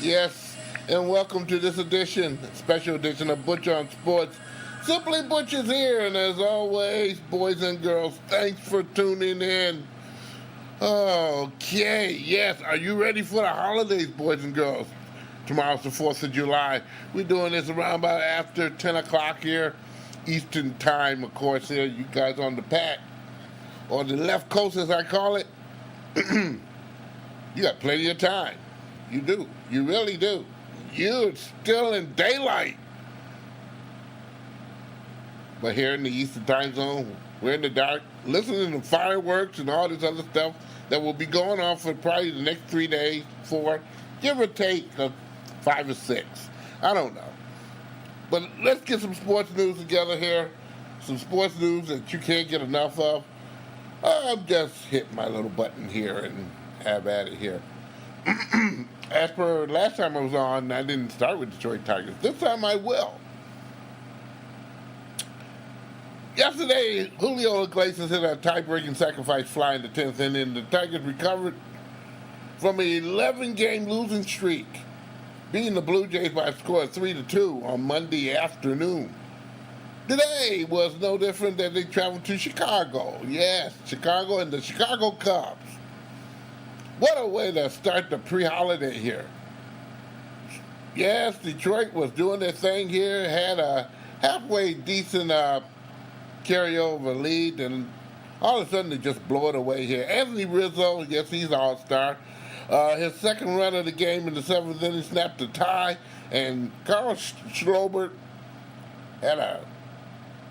Yes, and welcome to this edition, special edition of Butch On Sports. Simply Butch is here, and as always, boys and girls, thanks for tuning in. Okay, yes, are you ready for the holidays, boys and girls? Tomorrow's the 4th of July. We're doing this around about after 10 o'clock here, Eastern Time, of course, here. You guys on the pack, or the left coast, as I call it. You got plenty of time. You do. You really do. You're still in daylight. But here in the Eastern Time Zone, we're in the dark, listening to fireworks and all this other stuff that will be going on for probably the next 3 days, 4, give or take 5 or 6. I don't know. But let's get some sports news together here. Some sports news that you can't get enough of. I'm just hitting my little button here and have at it here. As per last time I was on, I didn't start with Detroit Tigers. This time I will. Yesterday, Julio Iglesias hit a tie-breaking sacrifice fly in the 10th inning. The Tigers recovered from an 11-game losing streak, beating the Blue Jays by a score of 3-2 on Monday afternoon. Today was no different than they traveled to Chicago. Yes, Chicago and the Chicago Cubs. What a way to start the pre-holiday here. Yes, Detroit was doing their thing here, had a halfway decent carryover lead, and all of a sudden they just blow it away here. Anthony Rizzo, yes, he's an all-star. His second run of the game in the 7th inning snapped a tie, and Carl Schrober had a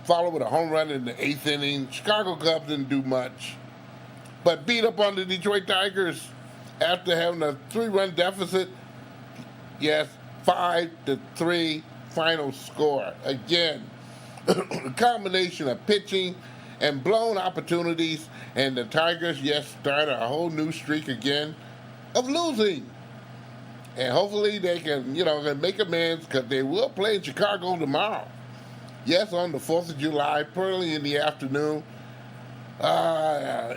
follow with a home run in the 8th inning. Chicago Cubs didn't do much, but beat up on the Detroit Tigers after having a 3-run deficit. Yes, 5-3 final score. Again, a combination of pitching and blown opportunities, and the Tigers, yes, started a whole new streak again of losing. And hopefully they can, make amends, because they will play in Chicago tomorrow. Yes, on the 4th of July, early in the afternoon,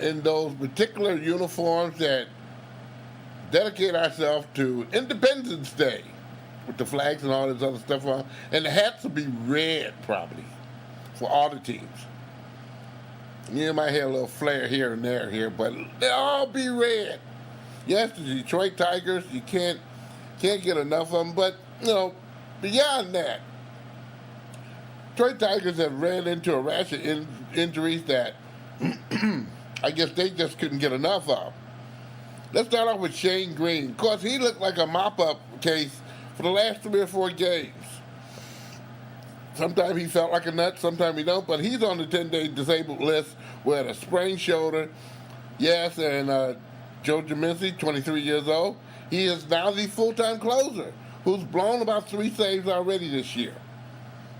in those particular uniforms that dedicate ourselves to Independence Day, with the flags and all this other stuff on. And the hats will be red, probably, for all the teams. You might have a little flare here and there here, but they'll all be red. Yes, the Detroit Tigers, you can't get enough of them, but, beyond that, Detroit Tigers have ran into a rash of injuries that I guess they just couldn't get enough of. Let's start off with Shane Green. Of course, he looked like a mop-up case for the last 3 or 4 games. Sometimes he felt like a nut, sometimes he don't, but he's on the 10-day disabled list with a sprained shoulder. Yes, and Joe Jaminski, 23 years old, he is now the full-time closer, who's blown about 3 saves already this year.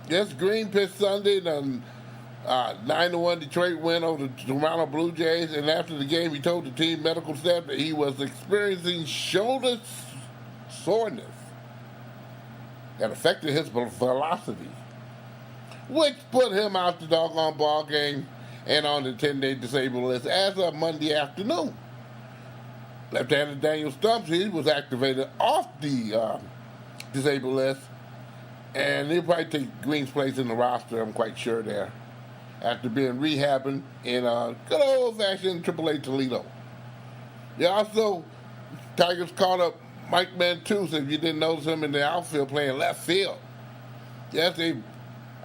Yes, Green pitched Sunday, and 9-1 Detroit win over the Toronto Blue Jays, and after the game he told the team medical staff that he was experiencing shoulder soreness that affected his velocity, which put him out the doggone ball game and on the 10-day disabled list as of Monday afternoon. Left-hander Daniel Stumps, he was activated off the disabled list, and he'll probably take Green's place in the roster, I'm quite sure, there, after being rehabbing in good old-fashioned AAA Toledo. Yeah, also, Tigers called up Mike Mantus, if you didn't notice him in the outfield playing left field. Yes, they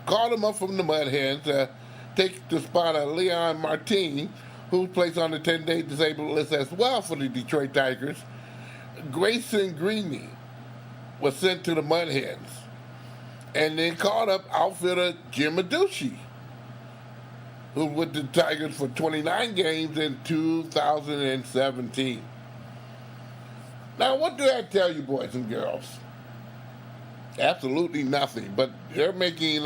called him up from the Mud Hens to take the spot of Leon Martin, who's placed on the 10-day disabled list as well for the Detroit Tigers. Grayson Greeny was sent to the Mud Hens. And they called up outfielder Jim Aducci, who was with the Tigers for 29 games in 2017. Now, what do that tell you, boys and girls? Absolutely nothing, but they're making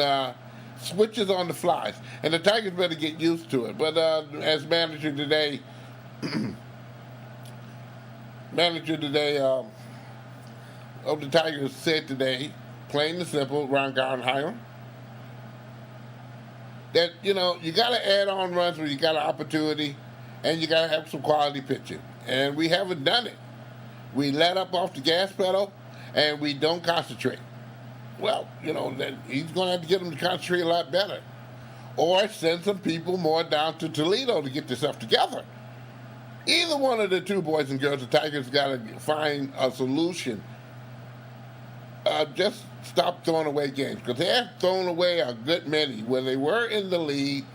switches on the flies, and the Tigers better get used to it. But as manager today of the Tigers said today, plain and simple, Ron Gardenhire, that, you got to add on runs when you got an opportunity, and you got to have some quality pitching. And we haven't done it. We let up off the gas pedal, and we don't concentrate. Well, then he's going to have to get them to concentrate a lot better. Or send some people more down to Toledo to get themselves together. Either one of the two boys and girls, the Tigers got to find a solution. Just stop throwing away games, because they have thrown away a good many when they were in the lead.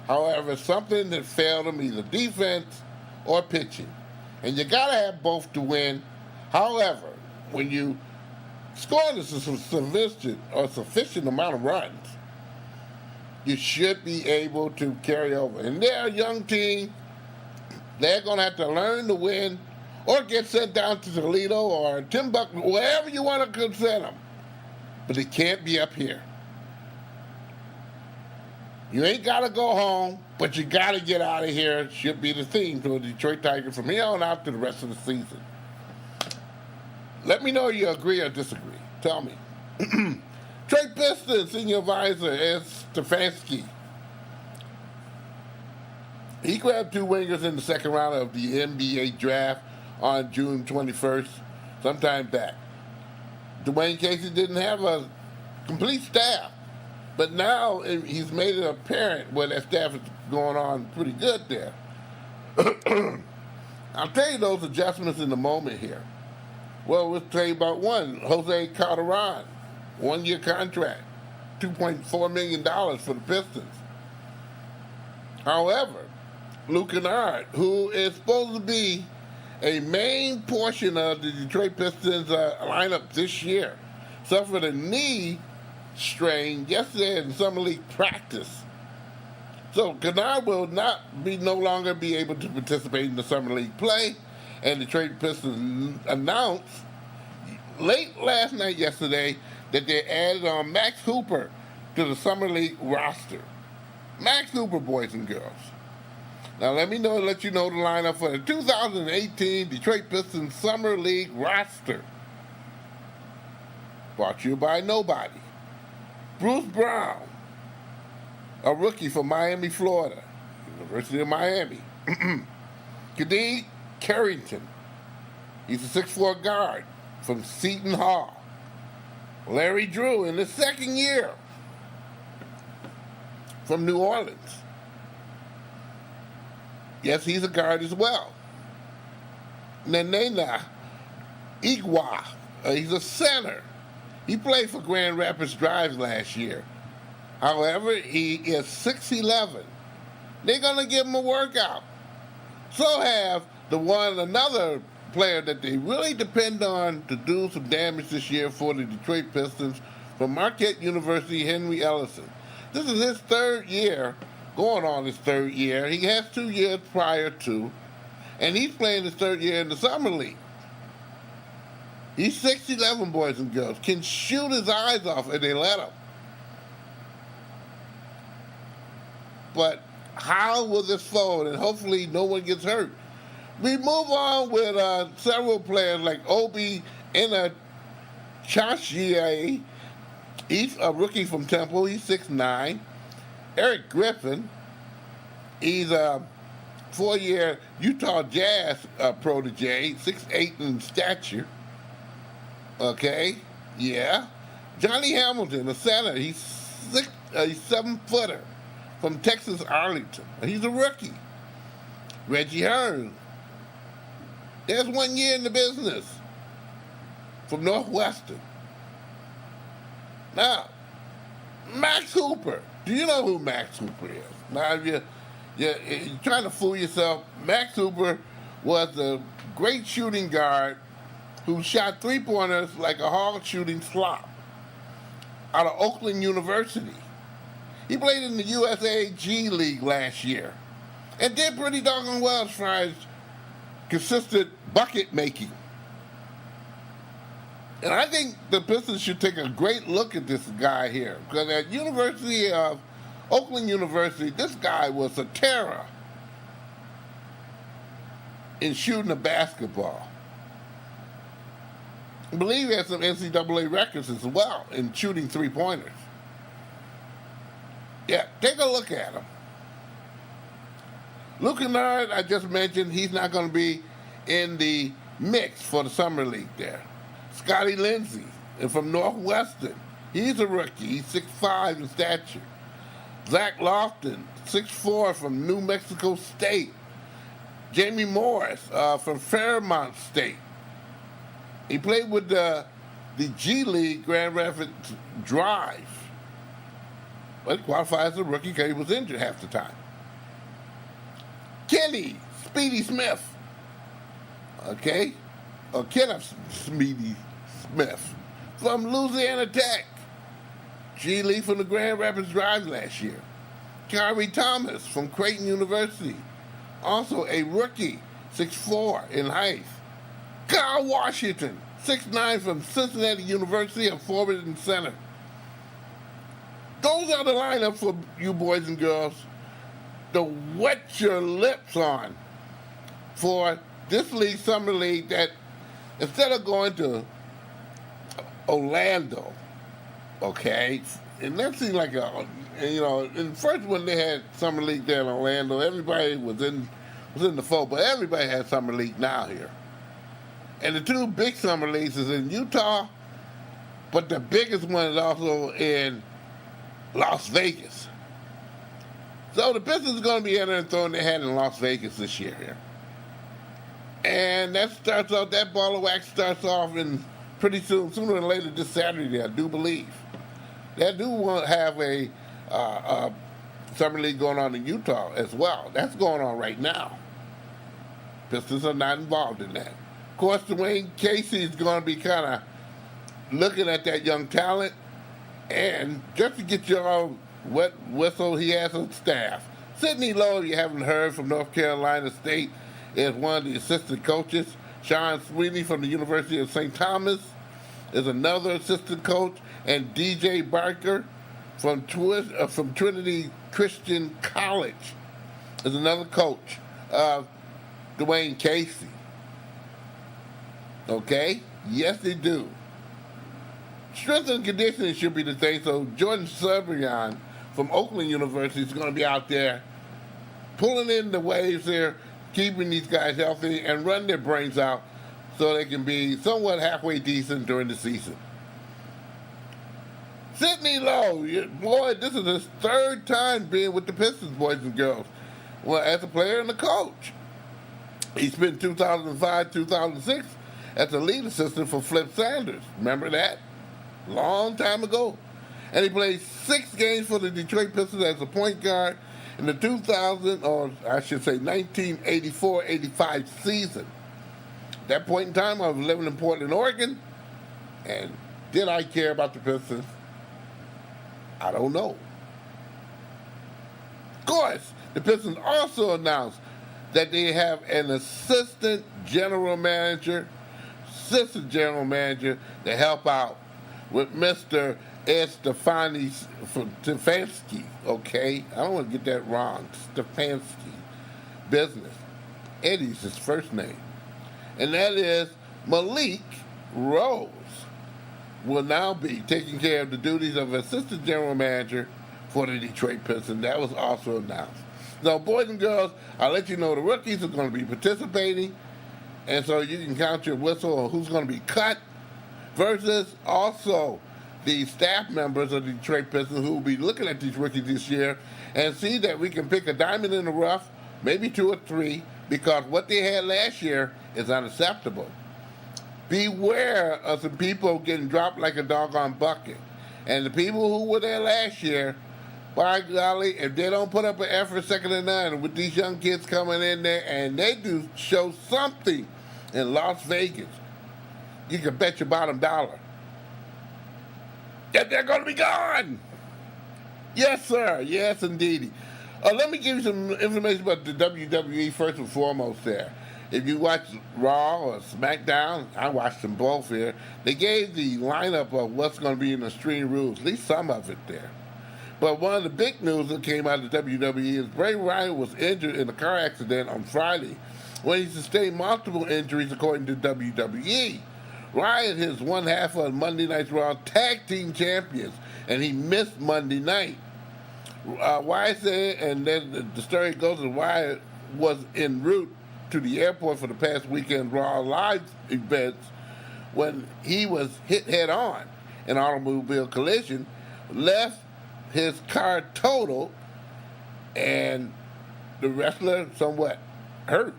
However, something that failed them, either defense or pitching. And you got to have both to win. However, when you score a sufficient amount of runs, you should be able to carry over. And they're a young team. They're going to have to learn to win or get sent down to Toledo or Timbuktu, wherever you want to send them. But it can't be up here. You ain't got to go home, but you got to get out of here. Should be the theme for the Detroit Tigers from here on out to the rest of the season. Let me know you agree or disagree. Tell me. Detroit Pistons senior advisor is Stefanski. He grabbed two wingers in the second round of the NBA draft on June 21st, sometime back. Dwane Casey didn't have a complete staff, but now he's made it apparent where that staff is going on pretty good there. I'll tell you those adjustments in a moment here. Well, let's tell you about one. Jose Calderon, 1-year contract, $2.4 million for the Pistons. However, Luke Kennard, who is supposed to be a main portion of the Detroit Pistons lineup this year, suffered a knee strain yesterday in summer league practice. So Kennard will no longer be able to participate in the summer league play, and the Detroit Pistons announced late last night yesterday that they added on Max Hooper to the summer league roster. Max Hooper, boys and girls. Now let you know the lineup for the 2018 Detroit Pistons Summer League roster. Brought to you by nobody. Bruce Brown, a rookie from Miami, Florida, University of Miami. Kadeem Carrington, he's a 6'4" guard from Seton Hall. Larry Drew in his second year from New Orleans. Yes, he's a guard as well. Nenena Igwa, he's a center. He played for Grand Rapids Drive last year. However, he is 6'11". They're going to give him a workout. So have another player that they really depend on to do some damage this year for the Detroit Pistons from Marquette University, Henry Ellison. This is his third year, going on his third year. He has 2 years prior to, and he's playing his third year in the Summer League. He's 6'11", boys and girls, can shoot his eyes off if they let him. But how will this fold? And hopefully no one gets hurt. We move on with several players like Obi Enachashie. He's a rookie from Temple. He's 6'9". Eric Griffin. He's a 4-year Utah Jazz protege, 6'8" in stature. Okay, yeah. Johnny Hamilton, a center. He's 7-footer from Texas Arlington. He's a rookie. Reggie Hearn. There's 1 year in the business from Northwestern. Now, Max Hooper. Do you know who Max Hooper is? Now, if you're trying to fool yourself, Max Hooper was a great shooting guard who shot three-pointers like a hard shooting slop out of Oakland University. He played in the USA G League last year and did pretty doggone well as far as consistent bucket making. And I think the Pistons should take a great look at this guy here, because at Oakland University, this guy was a terror in shooting the basketball. I believe he has some NCAA records as well in shooting three-pointers. Yeah, take a look at him. Luke Kennard, I just mentioned, he's not going to be in the mix for the Summer League there. Scotty Lindsey from Northwestern. He's a rookie. He's 6'5" in stature. Zach Lofton, 6'4" from New Mexico State. Jamie Morris from Fairmont State. He played with the G League Grand Rapids Drive. But he qualified as a rookie because he was injured half the time. Kenny Speedy Smith. Okay? Or Kenneth Speedy Smith from Louisiana Tech. G League from the Grand Rapids Drive last year. Kyrie Thomas from Creighton University. Also a rookie, 6'4" in height. Kyle Washington, 6'9" from Cincinnati University, a forward and center. Those are the lineup for you boys and girls to wet your lips on for this league, summer league, that instead of going to Orlando, okay, and that seemed like in the first one they had summer league there in Orlando, everybody was in the fold, but everybody has summer league now here. And the two big summer leagues is in Utah, but the biggest one is also in Las Vegas. So the Pistons are going to be entering and throwing their hat in Las Vegas this year here. And that ball of wax starts off in pretty soon, sooner or later this Saturday, I do believe. They do want to have a summer league going on in Utah as well. That's going on right now. Pistons are not involved in that. Of course, Dwane Casey is going to be kind of looking at that young talent, and just to get your wet whistle, he has on staff. Sidney Lowe, you haven't heard, from North Carolina State, is one of the assistant coaches. Sean Sweeney from the University of St. Thomas is another assistant coach, and DJ Bakker from Trinity Christian College is another coach of Dwane Casey. Okay? Yes, they do. Strength and conditioning should be the thing, so Jordan Sabourin from Oakland University is going to be out there pulling in the waves there, keeping these guys healthy, and run their brains out so they can be somewhat halfway decent during the season. Sidney Lowe, boy, this is his third time being with the Pistons, boys and girls. Well, as a player and a coach. He spent 2005, 2006 as a lead assistant for Flip Sanders. Remember that? Long time ago. And he played 6 games for the Detroit Pistons as a point guard in the 1984-85 season. At that point in time, I was living in Portland, Oregon, and did I care about the Pistons? I don't know. Of course, the Pistons also announced that they have an assistant general manager to help out with Mr. Stefanski, okay? I don't want to get that wrong. Stefanski. Business. Eddie's his first name. And that is Malik Rose will now be taking care of the duties of assistant general manager for the Detroit Pistons. That was also announced. So, boys and girls, I'll let you know the rookies are going to be participating, and so you can count your whistle on who's going to be cut, versus also the staff members of the Detroit Pistons who will be looking at these rookies this year and see that we can pick a diamond in the rough, maybe 2 or 3, because what they had last year is unacceptable. Beware of some people getting dropped like a doggone bucket. And the people who were there last year, by golly, if they don't put up an effort second to none with these young kids coming in there and they do show something in Las Vegas, you can bet your bottom dollar that they're going to be gone. Yes, sir. Yes, indeed. Let me give you some information about the WWE first and foremost there. If you watch Raw or SmackDown, I watched them both here, they gave the lineup of what's going to be in the Extreme Rules, at least some of it there. But one of the big news that came out of WWE is Bray Wyatt was injured in a car accident on Friday when he sustained multiple injuries, according to WWE. Wyatt is one half of Monday Night's Raw Tag Team Champions, and he missed Monday night. Wyatt said, and then the story goes that Wyatt was en route to the airport for the past weekend Raw Live events when he was hit head on in an automobile collision, left his car totaled, and the wrestler somewhat hurt.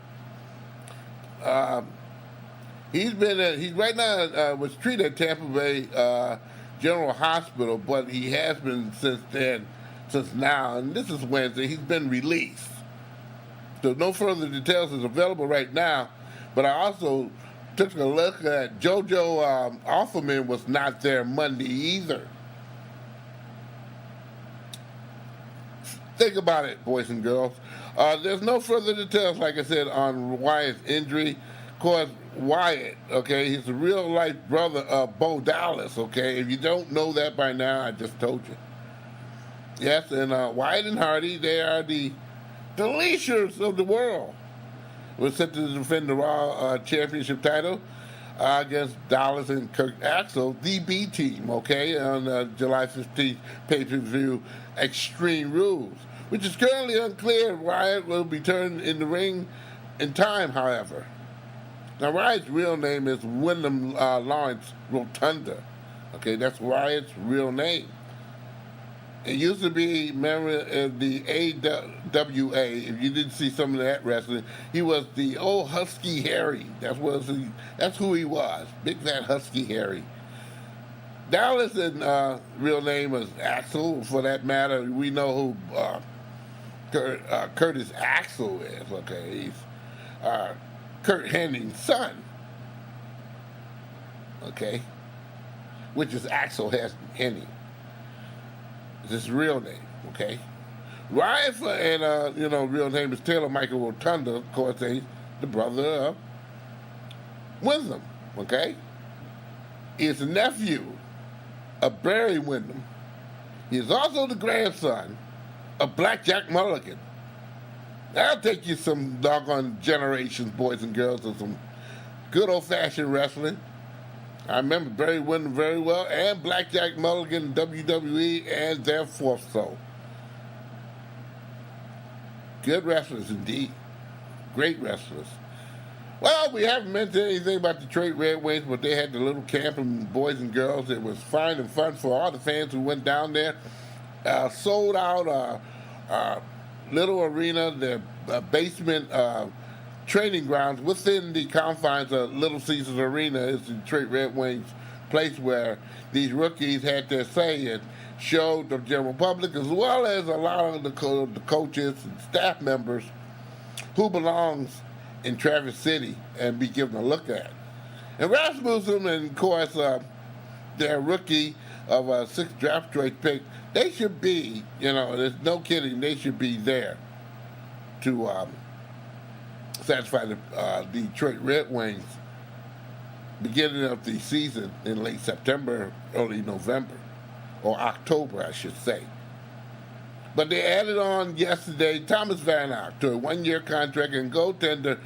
He's right now was treated at Tampa Bay General Hospital, but he has been since now, and this is Wednesday. He's been released. So no further details is available right now. But I also took a look at JoJo Offerman was not there Monday either. Think about it, boys and girls. There's no further details, like I said, on Wyatt's injury. Of course, Wyatt, okay, he's a real-life brother of Bo Dallas, okay? If you don't know that by now, I just told you. Yes, and Wyatt and Hardy, they are the Leashers of the world. We're set to defend the Raw Championship title against Dallas and Kurt Axel, the B team, okay, on July 15th pay-per-view Extreme Rules, which is currently unclear. Wyatt will be turned in the ring in time, however. Now, Wyatt's real name is Wyndham Lawrence Rotunda. Okay, that's Wyatt's real name. It used to be, remember, the AWA. If you didn't see some of that wrestling, he was the old Husky Harry. That's who he was, big fat Husky Harry. Dallas' real name is Axel. For that matter, we know who Curtis Axel is. Okay, he's Kurt Henning's son, okay, which is Axel Henning. It's his real name, okay. Wyatt and real name is Taylor Michael Rotunda. Of course, he's the brother of Wyndham, okay. He's the nephew of Barry Wyndham. He is also the grandson of Blackjack Mulligan. That'll take you some doggone generations, boys and girls, of some good old-fashioned wrestling. I remember Barry Windham very well, and Blackjack Mulligan, WWE, and their fourth soul. Good wrestlers indeed. Great wrestlers. Well, we haven't mentioned anything about Detroit Red Wings, but they had the little camp of boys and girls. It was fine and fun for all the fans who went down there. Sold out little arena, their basement training grounds within the confines of Little Caesars Arena is the Detroit Red Wings place where these rookies had their say and showed the general public, as well as a lot of the coaches and staff members who belongs in Traverse City and be given a look at. And Rasmussen, and of course, their rookie of a sixth draft choice pick, they should be, there's no kidding, they should be there to satisfy the Detroit Red Wings beginning of the season in late September, early November, or October, I should say. But they added on yesterday Thomas Van Ock to a one-year contract and goaltender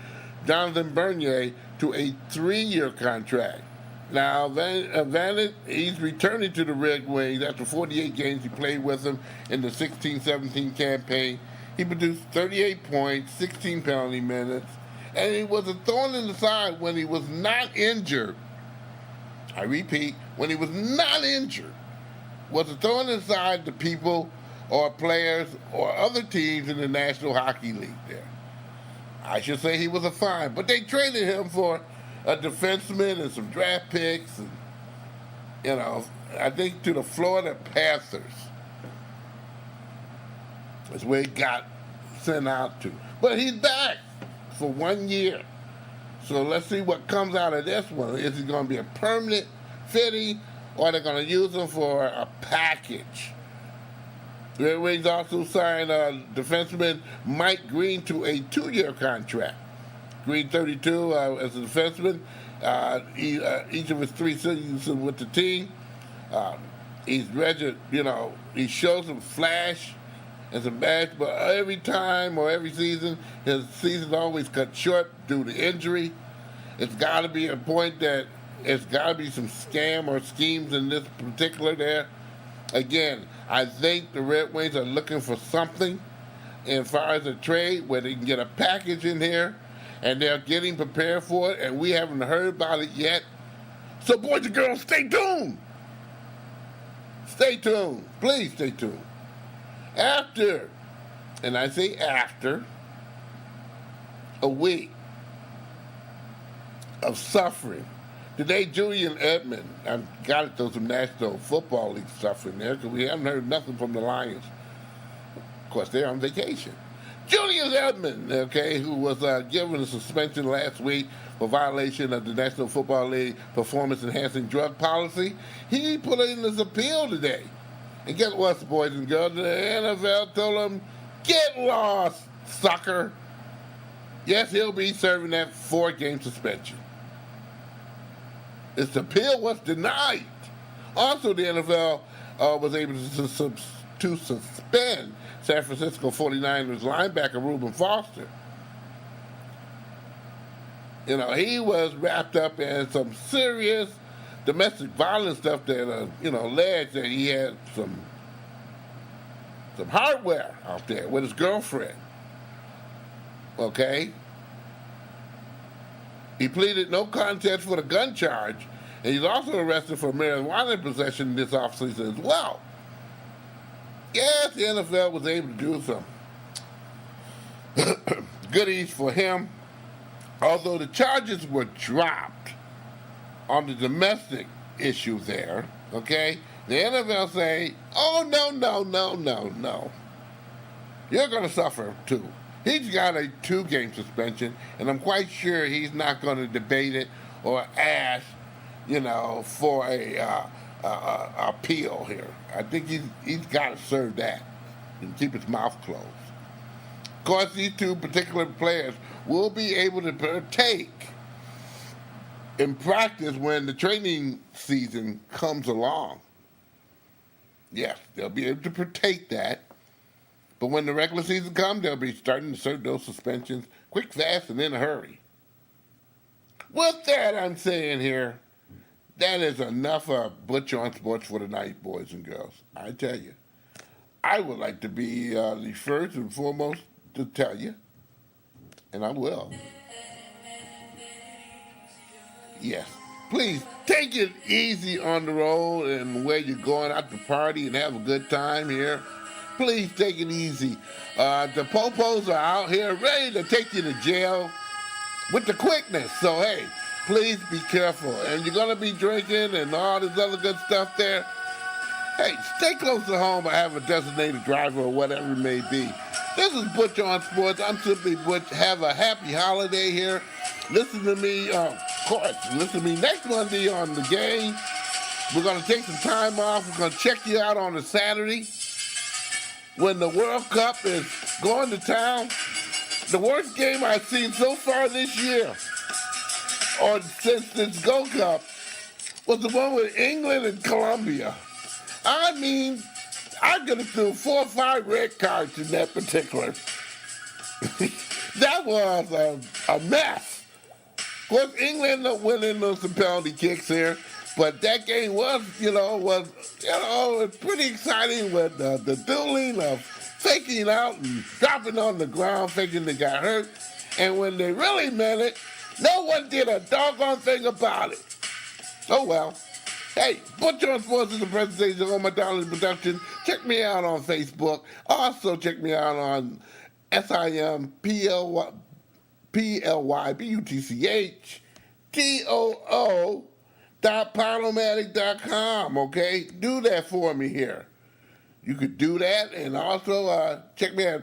Jonathan Bernier to a 3-year contract. Now, Van, he's returning to the Red Wings after 48 games he played with them in the 16-17 campaign. He produced 38 points, 16 penalty minutes, and he was a thorn in the side when he was not injured. I repeat, when he was not injured, was a thorn in the side to people or players or other teams in the National Hockey League there. I should say he was a find, but they traded him for a defenseman and some draft picks, and, I think to the Florida Panthers. That's where he got sent out to. But he's back for 1 year. So let's see what comes out of this one. Is he going to be a permanent fitting, or are they going to use him for a package? The Red Wings also signed defenseman Mike Green to a 2-year contract. Green, 32, as a defenseman. Each of his 3 seasons with the team. He's registered, he shows some flash and some match, but every time or every season, his season's always cut short due to injury. It's got to be a point that it's got to be some scam or schemes in this particular there. Again, I think the Red Wings are looking for something as far as a trade where they can get a package in here, and they're getting prepared for it, and we haven't heard about it yet. So boys and girls, stay tuned. Stay tuned. Please stay tuned. After, and I say after, a week of suffering. Today, Julian Edmond, I've got it, some National Football League suffering there because we haven't heard nothing from the Lions. Of course, they're on vacation. Julian Edmond, okay, who was given a suspension last week for violation of the National Football League performance-enhancing drug policy, he put in his appeal today. And guess what, boys and girls? The NFL told him, get lost, sucker. Yes, he'll be serving that 4-game suspension. His appeal was denied. Also, the NFL was able to suspend San Francisco 49ers linebacker Reuben Foster. You know, he was wrapped up in some serious domestic violence stuff that, alleged that he had some hardware out there with his girlfriend. Okay? He pleaded no contest for the gun charge, and he's also arrested for marijuana possession this offseason as well. Yes, the NFL was able to do some goodies for him, although the charges were dropped on the domestic issue there, okay? The NFL say, oh, no. You're going to suffer too. He's got a 2-game suspension, and I'm quite sure he's not going to debate it or ask, for a appeal here. I think he's got to serve that and keep his mouth closed. Of course, these 2 particular players will be able to partake in practice when the training season comes along. Yes, they'll be able to partake that. But when the regular season comes, they'll be starting to serve those suspensions quick, fast, and in a hurry. With that, I'm saying here, that is enough of Butch On Sports for tonight, boys and girls. I tell you, I would like to be the first and foremost to tell you, and I will. Yes, please take it easy on the road and where you're going out to party and have a good time here. Please take it easy. The popos are out here ready to take you to jail with the quickness. So, hey, please be careful. And you're going to be drinking and all this other good stuff there. Hey, stay close to home or have a designated driver or whatever it may be. This is Butch On Sports. I'm simply Butch. Have a happy holiday here. Listen to me, of course, listen to me next Monday on the game. We're going to take some time off. We're going to check you out on a Saturday when the World Cup is going to town. The worst game I've seen so far this year, or since this Gold Cup, was the one with England and Colombia. I mean, I'm going to throw 4 or 5 red cards in that particular. That was a mess. Of course, England winning on some penalty kicks here, but that game was pretty exciting with the dueling of faking out and dropping on the ground, thinking they got hurt. And when they really meant it, no one did a doggone thing about it. Oh, well. Hey, Butch On Sports is a presentation of my Darling Production. Check me out on Facebook. Also, check me out on SIMPLYBUTCHTOO.Podomatic.com, okay? Do that for me here. You could do that, and also check me out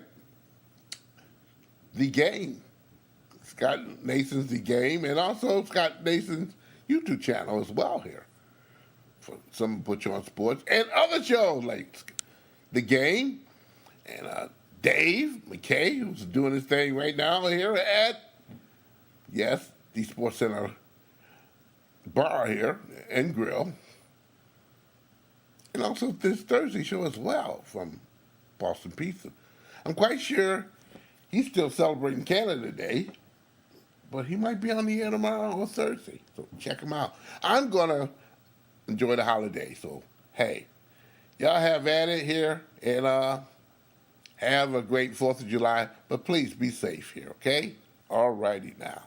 The Game. Scott Nason's The Game, and also Scott Nason's YouTube channel as well here. For some Butch On Sports and other shows like The Game and Dave McKay, who's doing his thing right now here at, yes, the Sports Center bar here and grill. And also this Thursday show as well from Boston Pizza. I'm quite sure he's still celebrating Canada Day, but he might be on the air tomorrow or Thursday. So check him out. I'm going to enjoy the holiday. So, hey, y'all have at it here and have a great 4th of July. But please be safe here, okay? All righty now.